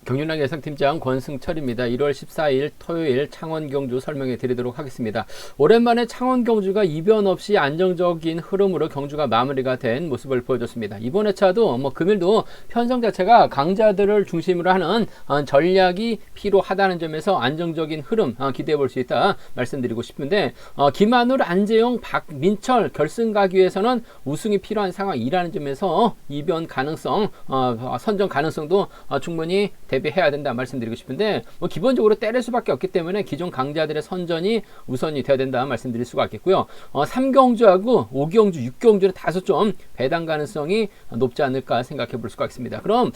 경륜랑 예상팀장 권승철입니다. 1월 14일 토요일 창원 경주 설명해 드리도록 하겠습니다. 오랜만에 창원 경주가 이변 없이 안정적인 흐름으로 경주가 마무리가 된 모습을 보여줬습니다. 이번 회차도 금일도 편성 자체가 강자들을 중심으로 하는 전략이 필요하다는 점에서 안정적인 흐름 기대해 볼 수 있다 말씀드리고 싶은데, 김한울, 안재용, 박민철 결승 가기 위해서는 우승이 필요한 상황이라는 점에서 이변 가능성, 선정 가능성도 충분히 대비해야 된다 말씀드리고 싶은데, 기본적으로 때릴 수밖에 없기 때문에 기존 강자들의 선전이 우선이 돼야 된다 말씀드릴 수가 있겠고요. 3경주하고 5경주, 6경주는 다소 좀 배당 가능성이 높지 않을까 생각해 볼 수가 있습니다. 그럼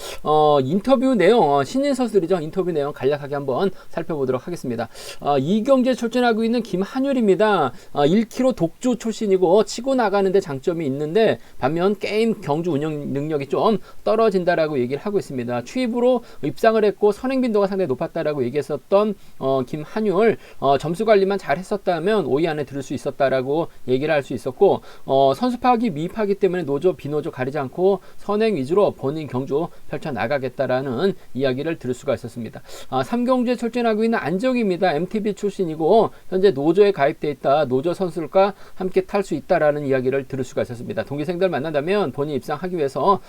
인터뷰 내용, 신인 선수들이죠. 인터뷰 내용 간략하게 한번 살펴보도록 하겠습니다. 2경주에 출전하고 있는 김한율입니다. 1km 독주 출신이고 치고 나가는데 장점이 있는데, 반면 게임 경주 운영 능력이 좀 떨어진다라고 얘기를 하고 있습니다. 취입으로 입상을 했고 선행 빈도가 상당히 높았다라고 얘기했었던 김한율, 점수 관리만 잘 했었다면 5위 안에 들을 수 있었다라고 얘기를 할 수 있었고, 선수 파악이 미흡하기 때문에 노조 비노조 가리지 않고 선행 위주로 본인 경주 펼쳐 나가겠다라는 이야기를 들을 수가 있었습니다. 3경주에 출전하고 있는 안정입니다. MTB 출신이고 현재 노조에 가입돼 있다. 노조 선수들과 함께 탈 수 있다라는 이야기를 들을 수가 있었습니다. 동기생들 만난다면 본인 입상하기 위해서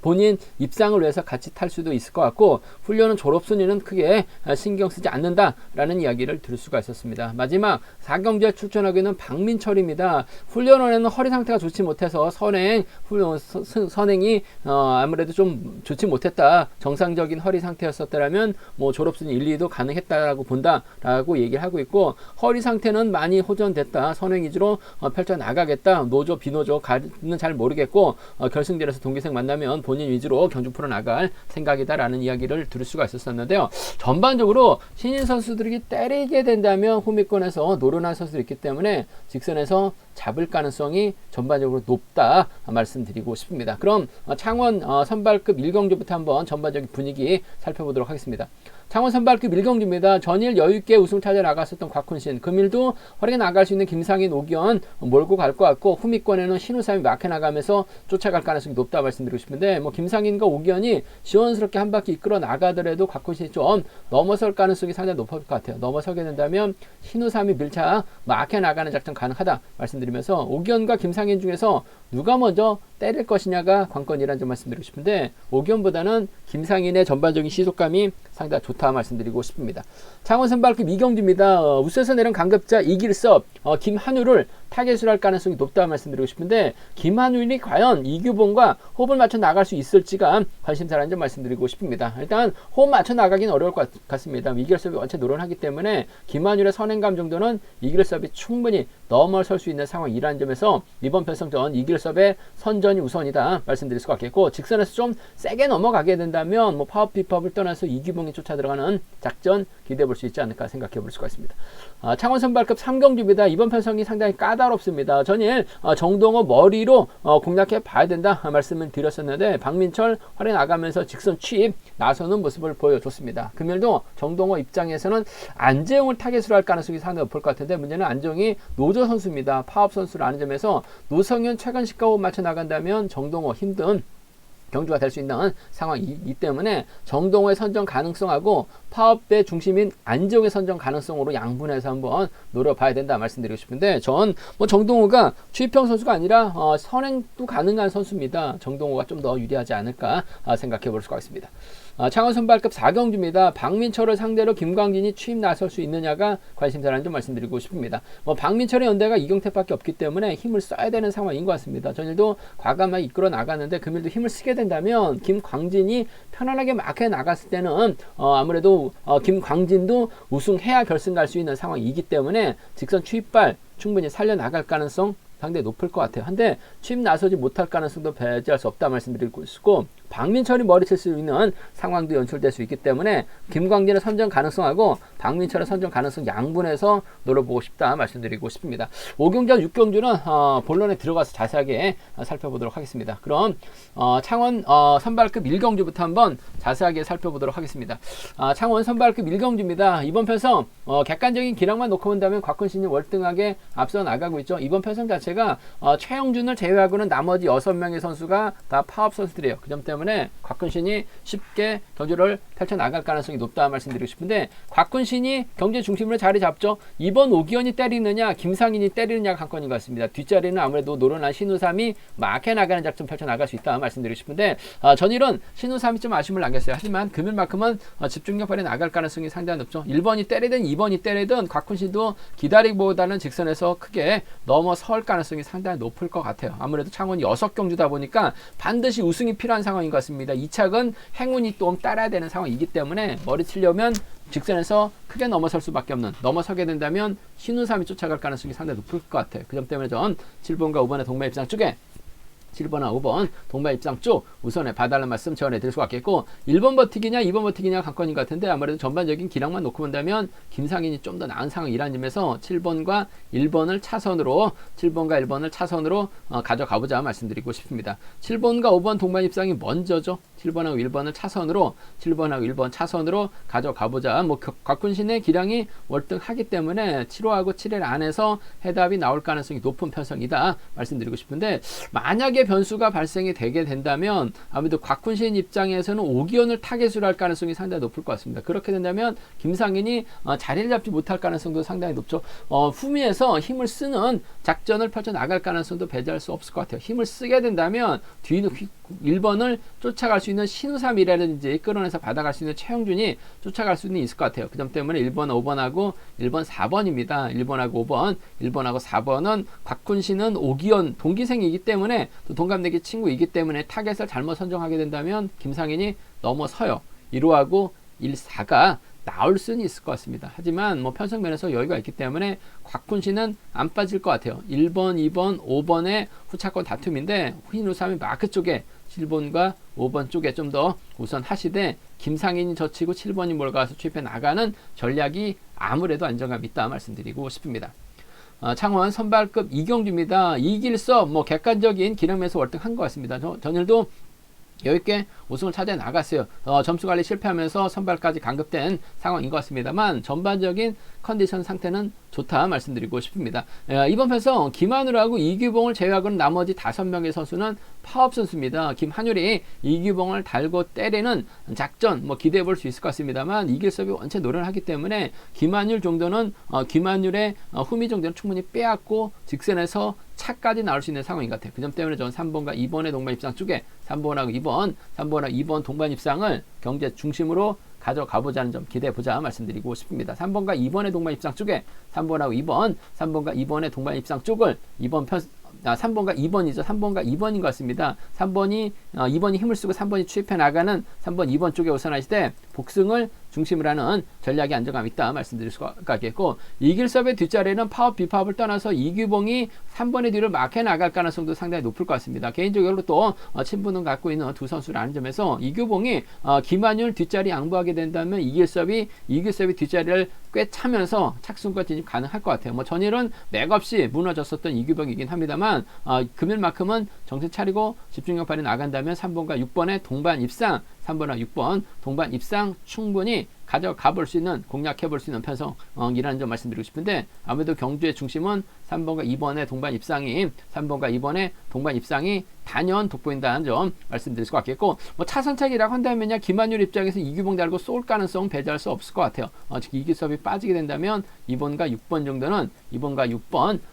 본인 입상을 위해서 같이 탈 수도 있을 것 같고, 훈련은 졸업 순위는 크게 신경 쓰지 않는다라는 이야기를 들을 수가 있었습니다. 마지막 4경주에 출전하고 있는 박민철입니다. 훈련원에는 허리 상태가 좋지 못해서 선행이 아무래도 좀 좋지 못했다. 정상적인 허리 상태였었다면 졸업 순위 1, 2도 가능했다라고 본다라고 얘기를 하고 있고, 허리 상태는 많이 호전됐다. 선행 위주로 펼쳐 나가겠다. 노조 비노조 가는 잘 모르겠고, 결승전에서 동기생 만나면 본인 위주로 경주 풀어 나갈 생각이다라는 이야기를 들을 수가 있었는데요. 전반적으로 신인 선수들이 때리게 된다면 후미권에서 노련한 선수들이 있기 때문에 직선에서 잡을 가능성이 전반적으로 높다 말씀드리고 싶습니다. 그럼 창원 선발급 1경주부터 한번 전반적인 분위기 살펴보도록 하겠습니다. 창원 선발급 1경주입니다. 전일 여유있게 우승을 찾아 나갔었던 곽훈신, 금일도 활약해 나갈 수 있는 김상인, 오기현 몰고 갈 것 같고, 후미권에는 신우삼이 막혀 나가면서 쫓아갈 가능성이 높다 말씀드리고 싶은데, 김상인과 오기현이 시원스럽게 한 바퀴 이끌어 나가더라도 곽훈신이 좀 넘어설 가능성이 상당히 높을 것 같아요. 넘어서게 된다면 신우삼이 밀착 막혀 나가는 작전 가능하다 말씀드리면서, 오기현과 김상인 중에서 누가 먼저 때릴 것이냐가 관건이라는 점 말씀드리고 싶은데, 오기현보다는 김상인의 전반적인 시속감이 상당히 좋다 말씀드리고 싶습니다. 창원 선발급 2경주입니다. 우수에서 내린 강급자 이길섭, 김한율을 타겟으로 할 가능성이 높다 말씀드리고 싶은데, 김한율이 과연 이규봉과 호흡을 맞춰 나갈 수 있을지가 관심사라는 점 말씀드리고 싶습니다. 일단 호흡 맞춰 나가기는 어려울 것 같습니다. 이길섭이 원체 노련하기 때문에 김한율의 선행감 정도는 이길섭이 충분히 넘어설 수 있는 상황이라는 점에서 이번 편성전 이길섭의 선전이 우선이다 말씀드릴 수 같겠고, 직선에서 좀 세게 넘어가게 된다면 파업 비법을 떠나서 이규봉이 쫓아 들어가는 작전 기대해 볼 수 있지 않을까 생각해 볼 수가 있습니다. 창원 선발급 3경주입니다. 이번 편성이 상당히 까다롭습니다. 전일 정동호 머리로 공략해 봐야 된다 말씀을 드렸었는데, 박민철 활에 나가면서 직선 취입 나서는 모습을 보여줬습니다. 금일도 정동호 입장에서는 안재용을 타겟으로 할 가능성이 상당히 높을 것 같은데, 문제는 안재용이 노조 선수입니다. 파업 선수라는 점에서 노성현, 최건식과 호흡 맞춰 나간다면 정동호 힘든 경주가 될 수 있는 상황이기 때문에 정동호의 선정 가능성하고 파업의 중심인 안재용의 선정 가능성으로 양분해서 한번 노려봐야 된다 말씀드리고 싶은데, 전 정동호가 취입형 선수가 아니라 선행도 가능한 선수입니다. 정동호가 좀 더 유리하지 않을까 생각해 볼 수가 있습니다. 창원 선발급 4경주입니다. 박민철을 상대로 김광진이 취임 나설 수 있느냐가 관심사라는 점 말씀드리고 싶습니다. 박민철의 연대가 이경택밖에 없기 때문에 힘을 써야 되는 상황인 것 같습니다. 전일도 과감하게 이끌어 나갔는데, 금일도 힘을 쓰게 된다면 김광진이 편안하게 막혀 나갔을 때는 아무래도 김광진도 우승해야 결승 갈 수 있는 상황이기 때문에 직선 취입발 충분히 살려나갈 가능성 상당히 높을 것 같아요. 한데 취입 나서지 못할 가능성도 배제할 수 없다 말씀드리고 있고, 박민철이 머리칠 수 있는 상황도 연출될 수 있기 때문에 김광진의 선정 가능성하고 박민철의 선정 가능성 양분해서 노려보고 싶다 말씀드리고 싶습니다. 5경주와 6경주는 본론에 들어가서 자세하게 살펴보도록 하겠습니다. 그럼 창원 선발급 1경주부터 한번 자세하게 살펴보도록 하겠습니다. 창원 선발급 1경주입니다. 이번 편성 객관적인 기량만 놓고 본다면 곽훈신이 월등하게 앞서 나가고 있죠. 이번 편성 자체가 최영준을 제외하고는 나머지 6명의 선수가 다 파업 선수들이에요. 그 점 때문에 때문에 곽훈신이 쉽게 경주를 펼쳐나갈 가능성이 높다 말씀드리고 싶은데 곽훈신이 경제 중심으로 자리 잡죠. 이번 오기현이 때리느냐 김상인이 때리느냐 관건인 것 같습니다. 뒷자리는 아무래도 노련한 신우삼이 막해 나가는 작전 펼쳐나갈 수 있다 말씀드리고 싶은데 전일은 신우삼이 좀 아쉬움을 남겼어요. 하지만 금일만큼은 집중력 발휘 나갈 가능성이 상당히 높죠. 1번이 때리든 2번이 때리든 곽훈신도 기다리기보다는 직선에서 크게 넘어설 가능성이 상당히 높을 것 같아요. 아무래도 창원이 6경주다 보니까 반드시 우승이 필요한 상황인 것 같습니다. 이 착은 행운이 또 따라야 되는 상황이기 때문에 머리 치려면 직선에서 크게 넘어설 수밖에 없는, 넘어서게 된다면 신우삼이 쫓아갈 가능성이 상당히 높을 것 같아요. 그 점 때문에 전 7번과 5번의 동반 입장 쪽에 7번과 5번 동반 입장 쪽 우선에 봐달라는 말씀 전해 드릴 수 같겠고 1번 버티기냐 2번 버티기냐 관건인 것 같은데 아무래도 전반적인 기량만 놓고 본다면 김상인이 좀 더 나은 상황이라는 점에서 7번과 1번을 차선으로 가져가보자 말씀드리고 싶습니다. 7번과 5번 동반 입장이 먼저죠. 7번하고 1번을 차선으로 7번하고 1번 차선으로 가져가보자. 뭐 곽훈신의 기량이 월등하기 때문에 7호하고 7일 안에서 해답이 나올 가능성이 높은 편성이다 말씀드리고 싶은데 만약에 변수가 발생이 되게 된다면 아무래도 곽훈신 입장에서는 오기현을 타겟으로 할 가능성이 상당히 높을 것 같습니다. 그렇게 된다면 김상인이 자리를 잡지 못할 가능성도 상당히 높죠. 후미에서 힘을 쓰는 작전을 펼쳐나갈 가능성도 배제할 수 없을 것 같아요. 힘을 쓰게 된다면 뒤는 1번을 쫓아갈 수 있는 신우삼이라든지 끌어내서 받아갈 수 있는 최영준이 쫓아갈 수는 있을 것 같아요. 그 점 때문에 1번, 5번하고 1번, 4번입니다. 1번하고 5번, 1번하고 4번은 곽훈신은 오기현 동기생이기 때문에 또 동갑내기 친구이기 때문에 타겟을 잘못 선정하게 된다면 김상인이 넘어서요. 1호하고 1, 4가 나올 수는 있을 것 같습니다. 하지만 뭐 편성면에서 여유가 있기 때문에 곽훈신은 안 빠질 것 같아요. 1번, 2번, 5번의 후차권 다툼인데 신우삼이 마크 쪽에 7번과 5번 쪽에 좀 더 우선 하시되 김상인이 젖히고 7번이 몰아가서 추입해 나가는 전략이 아무래도 안정감 있다 말씀드리고 싶습니다. 창원 선발급 이경주입니다. 이길섭 뭐 객관적인 기량에서 월등한 것 같습니다. 전일도 여유있게 우승을 찾아 나갔어요. 점수 관리 실패하면서 선발까지 강급된 상황인 것 같습니다만 전반적인 컨디션 상태는 좋다 말씀드리고 싶습니다. 이번 편성 김한율하고 이규봉을 제외하고는 나머지 5명의 선수는 파업 선수입니다. 김한율이 이규봉을 달고 때리는 작전 뭐 기대해 볼 수 있을 것 같습니다만 이길섭이 원체 노련하기 때문에 김한율 정도는 김한율의 후미 정도는 충분히 빼앗고 직선에서 차까지 나올 수 있는 상황인 것 같아요. 그 점 때문에 저는 3번과 2번의 동반 입상 쪽에 3번하고 2번 동반 입상을 경제 중심으로 가져가보자는 점 기대해보자 말씀드리고 싶습니다. 3번과 2번의 동반 입상 쪽에 3번과 2번의 동반 입상 쪽을 3번과 2번이죠. 3번과 2번인 것 같습니다. 2번이 힘을 쓰고 3번이 추입해 나가는 3번, 2번 쪽에 우선하시되 복승을 중심으로 하는 전략이 안정감 있다 말씀드릴 수가 있겠고 이길섭의 뒷자리는 파업, 비파업을 떠나서 이규봉이 3번의 뒤를 막해 나갈 가능성도 상당히 높을 것 같습니다. 개인적으로 또 친분을 갖고 있는 두 선수라는 점에서 이규봉이 김한율 뒷자리 양보하게 된다면 이길섭이 뒷자리를 꽤 차면서 착순과 진입 가능할 것 같아요. 뭐 전일은 맥없이 무너졌었던 이규봉이긴 합니다만 금일만큼은 정신 차리고 집중력 발휘 나간다면 3번과 6번의 동반 입상 3번과 6번 동반 입상 충분히 가져가 볼 수 있는 공략해 볼 수 있는 편성이라는 점 말씀드리고 싶은데 아무래도 경주의 중심은 3번과 2번의 동반 입상이 단연 돋보인다는 점 말씀드릴 수 같겠고 뭐 차선책이라고 한다면요 김한율 입장에서 이규봉 달고 쏠 가능성 배제할 수 없을 것 같아요. 즉 이길섭이 빠지게 된다면 2번과 6번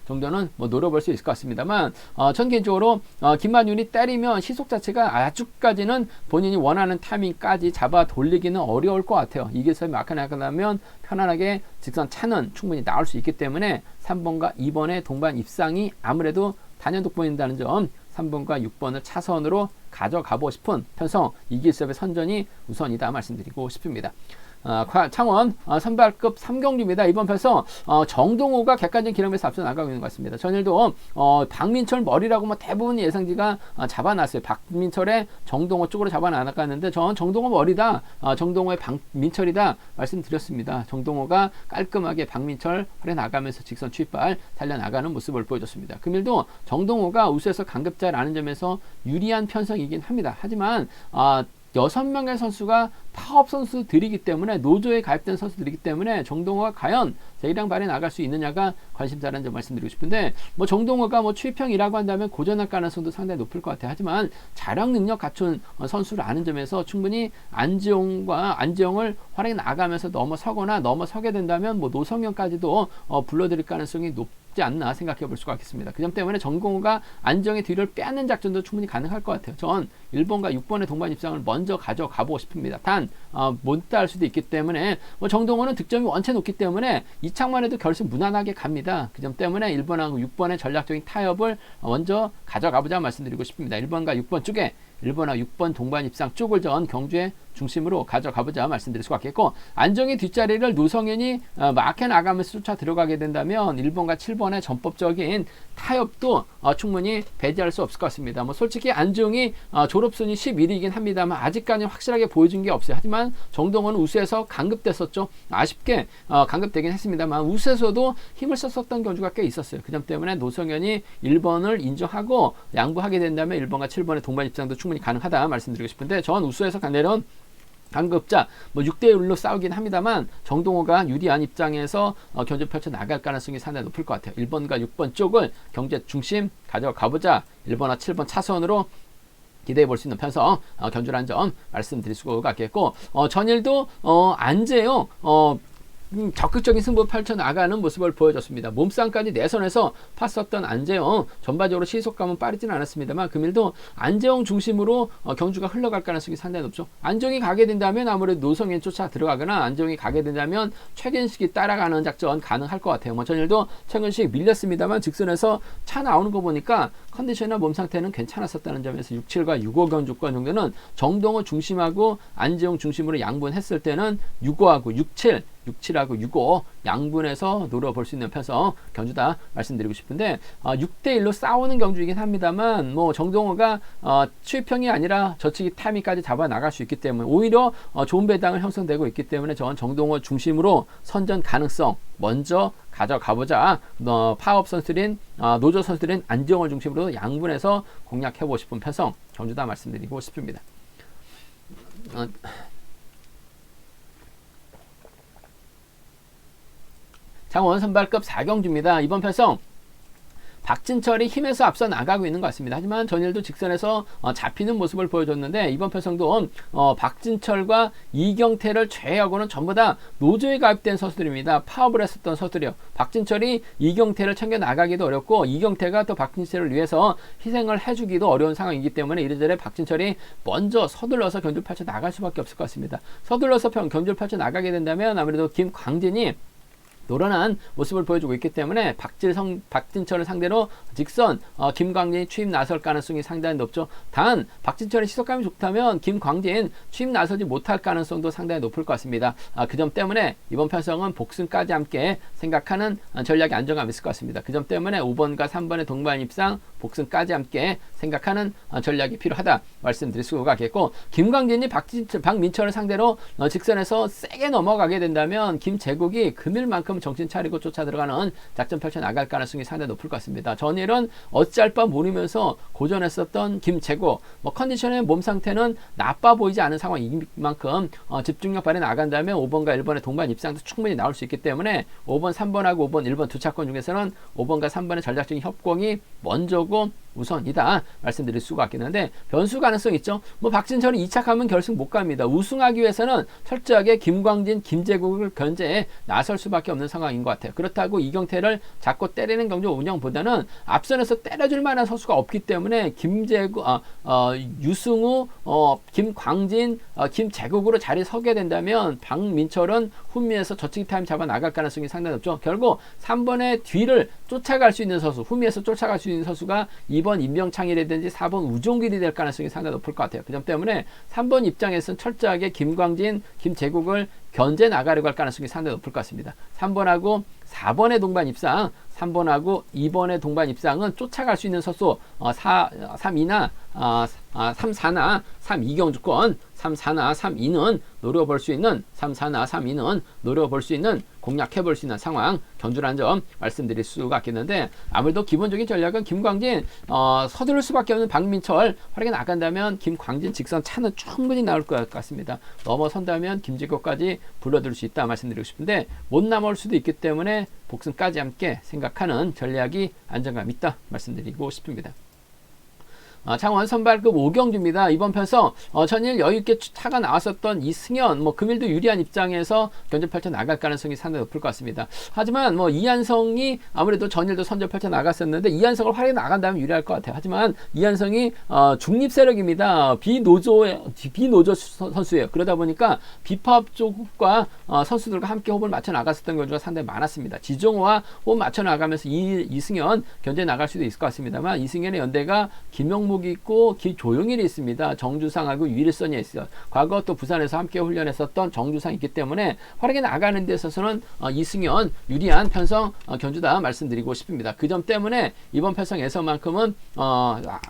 정도는 뭐 노려볼 수 있을 것 같습니다만 전 개인적으로 김한율이 때리면 시속 자체가 아직까지는 본인이 원하는 타이밍까지 잡아 돌리기는 어려울 것 같아요. 이길섭이 막혀 나가면 편안하게 직선 차는 충분히 나올 수 있기 때문에 3번과 2번의 동반 입상이 아무래도 단연 돋보인다는 점 3번과 6번을 차선으로 가져가고 싶은 편성 이길섭의 선전이 우선이다 말씀드리고 싶습니다. 창원 선발급 3경주입니다. 이번 편성 정동호가 객관적인 기량에서 앞서 나가고 있는 것 같습니다. 전일도 박민철 머리라고 뭐 대부분 예상지가 잡아놨어요. 박민철의 정동호 쪽으로 잡아나갔는데 전 정동호 머리다, 정동호의 박민철이다 말씀드렸습니다. 정동호가 깔끔하게 박민철 활에 나가면서 직선 추입발 달려나가는 모습을 보여줬습니다. 금일도 정동호가 우수에서 강급자라는 점에서 유리한 편성이긴 합니다. 하지만 6명의 선수가 파업 선수들이기 때문에 노조에 가입된 선수들이기 때문에 정동호가 과연 제1양 발에 나갈 수 있느냐가 관심사라는 점 말씀드리고 싶은데 뭐 정동호가 뭐 추위평이라고 한다면 고전할 가능성도 상당히 높을 것 같아요. 하지만 자력 능력 갖춘 선수라는 점에서 충분히 안지용을 활약해 나가면서 넘어서거나 넘어서게 된다면 뭐 노성현까지도 불러들일 가능성이 높지 않나 생각해 볼 수가 있겠습니다. 그 점 때문에 정동호가 안정의 뒤를 빼앗는 작전도 충분히 가능할 것 같아요. 전 1번과 6번의 동반 입상을 먼저 가져가 보고 싶습니다. 단 못 따를 수도 있기 때문에 뭐 정동호는 득점이 원체 높기 때문에 이창만 해도 결승 무난하게 갑니다. 그 점 때문에 1번하고 6번의 전략적인 타협을 먼저 가져가보자 말씀드리고 싶습니다. 1번과 6번 쪽에 1번하고 6번 동반 입상 쪽을 전 경주의 중심으로 가져가보자 말씀드릴 수가 있겠고, 안정의 뒷자리를 노성현이 막해 나가면서 쫓아 들어가게 된다면 1번과 7번의 전법적인 타협도 충분히 배제할 수 없을 것 같습니다. 뭐 솔직히 안정이 졸업순위 11위이긴 합니다만 아직까지 확실하게 보여준 게 없어요. 하지만 정동원은 우수에서 강급됐었죠. 아쉽게 강급되긴 했습니다만 우수에서도 힘을 썼었던 경주가 꽤 있었어요. 그 점 때문에 노성현이 1번을 인정하고 양보하게 된다면 1번과 7번의 동반 입상도 충분히 가능하다 말씀드리고 싶은데, 전 우수에서 내려온 강급자 뭐 6대1로 싸우긴 합니다만 정동호가 유리한 입장에서 경주 펼쳐 나갈 가능성이 상당히 높을 것 같아요. 1번과 6번 쪽을 경제 중심 가져가보자. 1번과 7번 차선으로 기대해 볼 수 있는 편성 견주라는 점 말씀드릴 수가 있겠고, 전일도 안재영 적극적인 승부 펼쳐나가는 모습을 보여줬습니다. 몸싸움까지 내선에서 팠었던 안재영, 전반적으로 시속감은 빠르진 않았습니다만 금일도 안재영 중심으로 경주가 흘러갈 가능성이 상당히 높죠. 안정이 가게 된다면 아무래도 노성현 쫓아 들어가거나 안정이 가게 된다면 최근식이 따라가는 작전 가능할 것 같아요. 뭐 전일도 최근식 밀렸습니다만 직선에서 차 나오는 거 보니까 컨디션이나 몸 상태는 괜찮았었다는 점에서 67과 65 경주권 정도는 정동호 중심하고 안재영 중심으로 양분했을 때는 65하고 67하고 65 양분해서 노려볼 수 있는 편성 경주다 말씀드리고 싶은데, 6대1로 싸우는 경주이긴 합니다만 뭐 정동호가 추위평이 아니라 저치기 타이밍까지 잡아 나갈 수 있기 때문에 오히려 좋은 배당을 형성되고 있기 때문에 저는 정동호 중심으로 선전 가능성 먼저 가져가보자. 파업 선수들인 노조 선수들인 안정을 중심으로 양분해서 공략해보고 싶은 편성 경주다 말씀드리고 싶습니다. 장원 선발급 4경주입니다. 이번 편성 박진철이 힘에서 앞서 나가고 있는 것 같습니다. 하지만 전일도 직선에서 잡히는 모습을 보여줬는데 이번 편성도 박진철과 이경태를 제외하고는 전부 다 노조에 가입된 선수들입니다. 파업을 했었던 선수들이요. 박진철이 이경태를 챙겨 나가기도 어렵고 이경태가 또 박진철을 위해서 희생을 해주기도 어려운 상황이기 때문에 이래저래 박진철이 먼저 서둘러서 견주를 펼쳐 나갈 수밖에 없을 것 같습니다. 서둘러서 견주를 펼쳐 나가게 된다면 아무래도 김광진이 노련한 모습을 보여주고 있기 때문에 박진철을 상대로 직선 김광진이 추입 나설 가능성이 상당히 높죠. 단 박진철의 시속감이 좋다면 김광진 추입 나서지 못할 가능성도 상당히 높을 것 같습니다. 그 점 때문에 이번 편성은 복승까지 함께 생각하는 전략이 안정감이 있을 것 같습니다. 그 점 때문에 5번과 3번의 동반 입상 복승까지 함께 생각하는 전략이 필요하다 말씀드릴 수가 있겠고, 김광진이 박민철을 상대로 직선에서 세게 넘어가게 된다면 김재국이 금일만큼 정신 차리고 쫓아 들어가는 작전 펼쳐 나갈 가능성이 상당히 높을 것 같습니다. 전일은 어찌할 바 모르면서 고전했었던 김재국, 컨디션의 몸 상태는 나빠 보이지 않은 상황인 만큼 집중력 발휘 나간다면 5번과 1번의 동반 입상도 충분히 나올 수 있기 때문에 5번, 3번하고 5번, 1번 두 차권 중에서는 5번과 3번의 전략적인 협공이 먼저고 우선이다 말씀드릴 수가 있겠는데, 변수 가능성 있죠. 박진철이 2차 가면 결승 못 갑니다. 우승하기 위해서는 철저하게 김광진, 김재국을 견제해 나설 수밖에 없는 상황인 것 같아요. 그렇다고 이경태를 잡고 때리는 경주 운영보다는 앞선에서 때려줄 만한 선수가 없기 때문에 김재국, 유승우, 김광진, 김재국으로 자리 서게 된다면 박민철은 후미에서 저치기 타임 잡아 나갈 가능성이 상당히 높죠. 결국 3번의 뒤를 쫓아갈 수 있는 선수, 후미에서 쫓아갈 수 있는 선수가 2번 임명창이라든지 4번 우종길이 될 가능성이 상당히 높을 것 같아요. 그 점 때문에 3번 입장에서는 철저하게 김광진, 김재국을 견제 나가려고 할 가능성이 상당히 높을 것 같습니다. 3번하고 4번의 동반 입상, 3번하고 2번의 동반 입상은 쫓아갈 수 있는 선수 3, 4나 3, 2 경주권, 3, 4나 3, 2는 노려볼 수 있는 3, 4나 3, 2는 노려볼 수 있는 공략해볼 수 있는 상황 견주라는 점 말씀드릴 수가 있겠는데 아무래도 기본적인 전략은 김광진 서두를 수밖에 없는 박민철 활약에 나간다면 김광진 직선 차는 충분히 나올 것 같습니다. 넘어선다면 김지국까지 불러들일 수 있다 말씀드리고 싶은데 못 넘어올 수도 있기 때문에 복승까지 함께 생각하는 전략이 안정감 있다 말씀드리고 싶습니다. 창원 선발급 5경주입니다. 이번 편성 전일 여유있게 차가 나왔었던 이승현 금일도 유리한 입장에서 견제 펼쳐 나갈 가능성이 상당히 높을 것 같습니다. 하지만 이한성이 아무래도 전일도 선제 펼쳐 나갔었는데 이한성을 활용해 나간다면 유리할 것 같아요. 하지만 이한성이 중립 세력입니다. 비노조 선수예요. 그러다 보니까 비파업 쪽과 선수들과 함께 호흡을 맞춰 나갔었던 경우가 상당히 많았습니다. 지종호와 호흡 맞춰 나가면서 이승현 견제 나갈 수도 있을 것 같습니다만 이승현의 연대가 김영묵이 있고 조용일이 있습니다. 정주상하고 유일선이 있어요. 과거 또 부산에서 함께 훈련했었던 정주상이 있기 때문에 활약에 나가는 데 있어서는 이승현 유리한 편성 견주다 말씀드리고 싶습니다. 그 점 때문에 이번 편성에서만큼은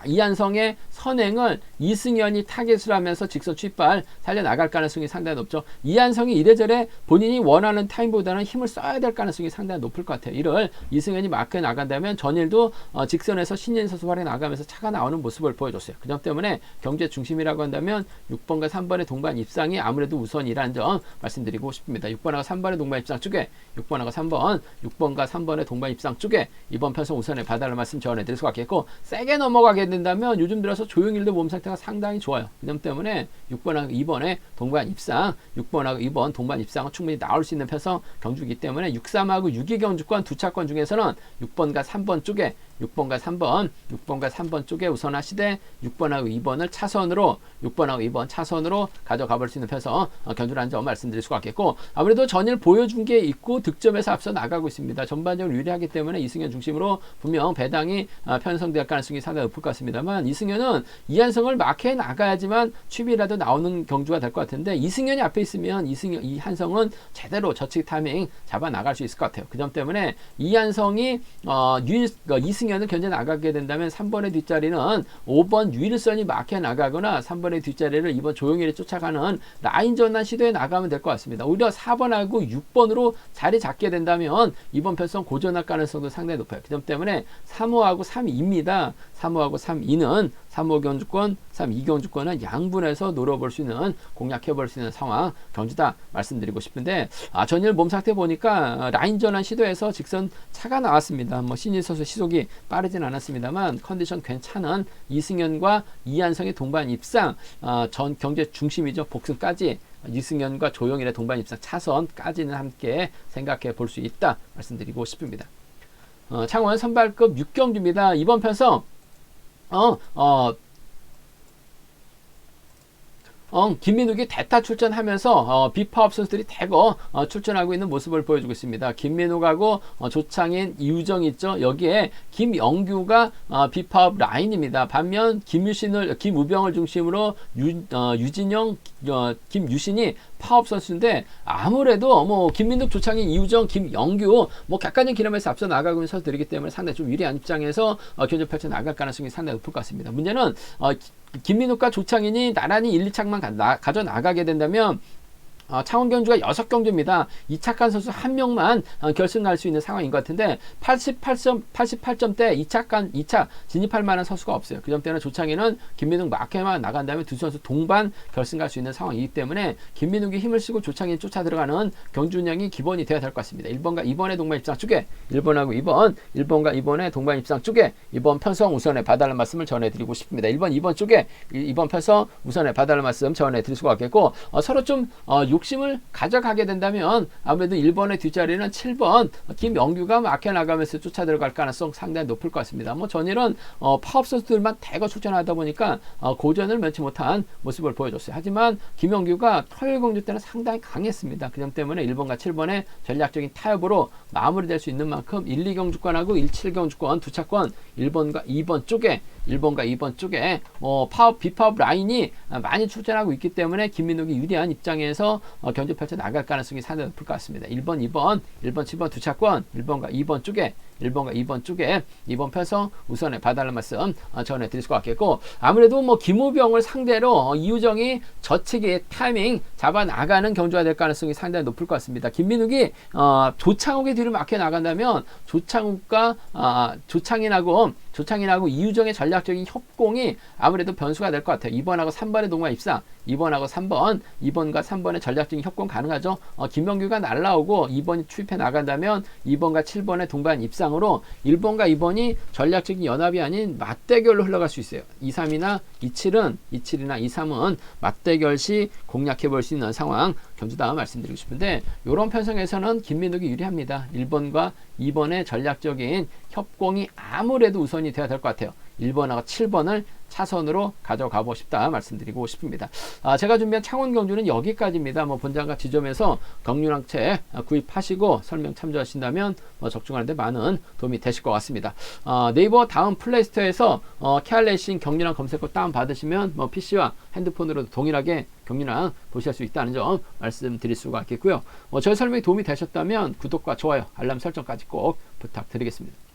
이한성의 선행을 이승현이 타겟을 하면서 직선 출발 살려나갈 가능성이 상당히 높죠. 이한성이 이래저래 본인이 원하는 타임보다는 힘을 써야 될 가능성이 상당히 높을 것 같아요. 이를 이승현이 마크에 나간다면 전일도 직선에서 신인 선수 활약에 나가면서 차가 나오는 모습을 보여줬어요. 그 점 때문에 경제 중심이라고 한다면 6번과 3번의 동반 입상이 아무래도 우선이라는 점 말씀드리고 싶습니다. 6번하고 3번의 동반 입상 쪽에 6번과 3번의 동반 입상 쪽에 이번 편성 우선에 봐달라는 말씀 전해드릴 수가 있겠고 세게 넘어가게 된다면 요즘 들어서 조용일도 몸 상태가 상당히 좋아요. 그 점 때문에 6번하고 2번의 동반 입상 6번하고 2번 동반 입상은 충분히 나올 수 있는 편성 경주이기 때문에 6.3하고 6.2 경주권 두 차권 중에서는 6번과 3번 쪽에 6번과 3번 쪽에 우선하시되 6번하고 2번을 차선으로 6번하고 2번 차선으로 가져가 볼 수 있는 편성 견주라는 점 말씀드릴 수가 있겠고 아무래도 전일 보여준 게 있고 득점에서 앞서 나가고 있습니다. 전반적으로 유리하기 때문에 이승현 중심으로 분명 배당이 편성될 가능성이 상당히 높을 것 같습니다만 이승현은 이한성을 마크해 나가야지만 취비라도 나오는 경주가 될 것 같은데 이승현이 앞에 있으면 이한성은 제대로 저측 타이밍 잡아 나갈 수 있을 것 같아요. 그 점 때문에 이한성이 이승현을 견제 나가게 된다면 3번의 뒷자리는 5번 유일선이 마크해 나가거나 3번의 뒷자리를 2번 조용일이 쫓아가는 라인 전환 시도에 나가면 될 것 같습니다. 오히려 4번하고 6번으로 자리 잡게 된다면 이번 편성 고전할 가능성도 상당히 높아요. 그 점 때문에 3호하고 3입니다. 3호하고 3이는 3호 경주권, 3, 2 경주권은 양분해서 노려볼 수 있는 공략해볼 수 있는 상황 경주다 말씀드리고 싶은데 전일 몸 상태 보니까 라인 전환 시도에서 직선 차가 나왔습니다. 신인 선수 시속이 빠르진 않았습니다만 컨디션 괜찮은 이승현과 이한성의 동반 입상 전 경제 중심이죠. 복승까지 이승현과 조용일의 동반 입상 차선까지는 함께 생각해 볼 수 있다 말씀드리고 싶습니다. 창원 선발급 6경주입니다. 이번 편성 김민욱이 대타 출전하면서 비파업 선수들이 대거 출전하고 있는 모습을 보여주고 있습니다. 김민욱하고 조창인, 이우정 있죠. 여기에 김영규가 비파업 라인입니다. 반면 김우병을 중심으로 유진영, 김유신이 파업 선수인데 아무래도 김민욱, 조창인, 이우정, 김영규 객관적 기념에서 앞서 나가고 있는 선수들이기 때문에 상당히 좀 유리한 입장에서 견제 펼쳐 나갈 가능성이 상당히 높을 것 같습니다. 문제는 김민욱과 조창인이 나란히 1, 2착만 가져 나가게 된다면 창원 경주가 6경주입니다. 이착한 선수 한 명만 결승 갈 수 있는 상황인 것 같은데 88점대 2차 진입할 만한 선수가 없어요. 그 점 때문에 조창희는 김민욱 마크에만 나간다면 두 선수 동반 결승 갈 수 있는 상황이기 때문에 김민욱이 힘을 쓰고 조창희 쫓아 들어가는 경주 운영이 기본이 되어야 될 것 같습니다. 1번과 2번의 동반 입상 쪽에 1번과 2번의 동반 입상 쪽에 이번 편성 우선에 봐달라는 말씀을 전해드리고 싶습니다. 1번, 2번 쪽에 이번 편성 우선에 봐달라는 말씀 전해드릴 수가 있겠고 서로 좀 욕심을 가져가게 된다면 아무래도 1번의 뒷자리는 7번 김영규가 막혀 나가면서 쫓아 들어갈 가능성 상당히 높을 것 같습니다. 전일은 파업 선수들만 대거 출전하다 보니까 고전을 면치 못한 모습을 보여줬어요. 하지만 김영규가 토요일 공주 때는 상당히 강했습니다. 그 점 때문에 1번과 7번의 전략적인 타협으로 마무리될 수 있는 만큼 1, 2경주권하고 1, 7경주권 두 차권 1번과 2번 쪽에 1번과 2번 쪽에 파업, 비파업 라인이 많이 출전하고 있기 때문에 김민욱이 유리한 입장에서 경주 펼쳐 나갈 가능성이 상당히 높을 것 같습니다. 1번, 2번, 1번, 7번 두 차권 1번과 2번 쪽에 2번 펴서 우선에 봐달라는 말씀 전해드릴 것 같겠고, 아무래도 뭐 김우병을 상대로 이우정이 저측의 타이밍 잡아 나가는 경주가 될 가능성이 상당히 높을 것 같습니다. 김민욱이 조창욱의 뒤를 막혀 나간다면 조창욱과 조창인하고 이우정의 전략적인 협공이 아무래도 변수가 될 것 같아요. 2번하고 3번의 동반 입상, 2번과 3번의 전략적인 협공 가능하죠. 김명규가 날라오고 2번이 추입해 나간다면 2번과 7번의 동반 입상으로 1번과 2번이 전략적인 연합이 아닌 맞대결로 흘러갈 수 있어요. 2, 3이나 27이나 2, 3은 맞대결 시 공략해 볼 수 있는 상황 경주다 말씀드리고 싶은데, 이런 편성에서는 김민욱이 유리합니다. 1번과 2번의 전략적인 협공이 아무래도 우선이 되어야 될 것 같아요. 1번하고 7번을 차선으로 가져가 보고 싶다 말씀드리고 싶습니다. 제가 준비한 창원 경주는 여기까지입니다. 본장과 지점에서 경륜항체 구입하시고 설명 참조하신다면 적중하는데 많은 도움이 되실 것 같습니다. 네이버 다음 플레이스토어에서 케알레이싱 경륜항 검색어 다운 받으시면 PC와 핸드폰으로도 동일하게 경륜항 보실 수 있다는 점 말씀드릴 수가 있겠고요. 저희 설명이 도움이 되셨다면 구독과 좋아요, 알람 설정까지 꼭 부탁드리겠습니다.